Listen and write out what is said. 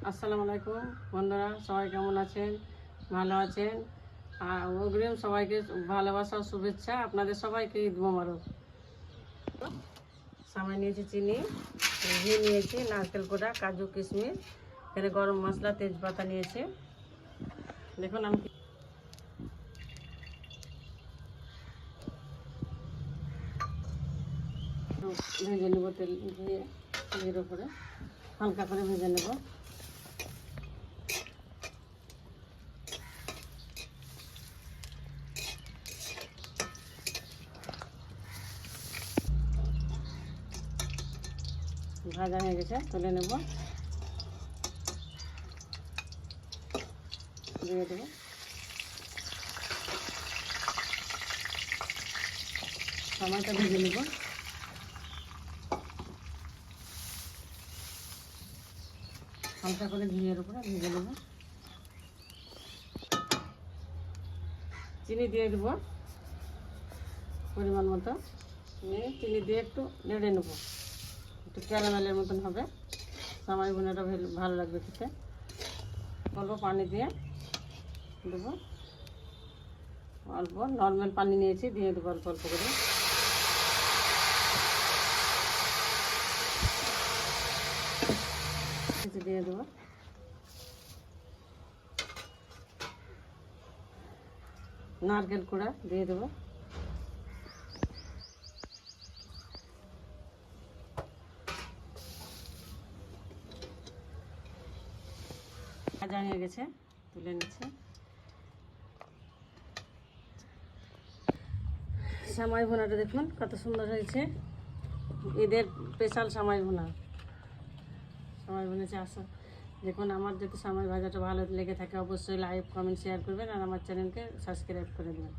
আসসালামু আলাইকুম বন্ধুরা, সবাই কেমন আছেন? ভালো আছেন? আর অগ্রিম সবাইকে ভালোবাসা ও শুভেচ্ছা। আপনাদের সবাইকে ঈদ মোবারক। সামাই নিয়েছি চিনি, ঘি নিয়েছি, নারকেল কোড়া, কাজু কিশমিশ, এখানে গরম মশলা, তেজপাতা নিয়েছি। দেখুন আমি ভেজে নেব, তেল দিয়ে ঘির উপরে হালকা করে ভেজে নেব। ভাজা হয়ে গেছে, তুলে নেব, দিয়ে দেবো। সময়টা ভেজে নেব, হালকা করে ঘিয়ের উপরে ভেজে নেব। চিনি দিয়ে দেবো পরিমাণ মতো, চিনি দিয়ে একটু নেড়ে নেবো, একটু ক্যারামেলের মতন হবে। সামাই বোনাটা ভালো লাগবে খেতে। অল্প পানি দিয়ে দেবো, অল্প নর্মাল পানি নিয়েছি, দিয়ে দেবো অল্প অল্প করে। কিছু দিয়ে দেবো, নারকেল কোড়া দিয়ে দেবো, ভাজা হয়ে গেছে, তুলে নিচ্ছে। সামাই ভুনাটা দেখুন কত সুন্দর হয়েছে, ঈদের স্পেশাল সামাই ভুনা। সামাই ভুনেছে আসো দেখুন। আমার যদি সামাই ভাজাটা ভালো লেগে থাকে অবশ্যই লাইক, কমেন্ট, শেয়ার করবেন আর আমার চ্যানেলকে সাবস্ক্রাইব করে দেবেন।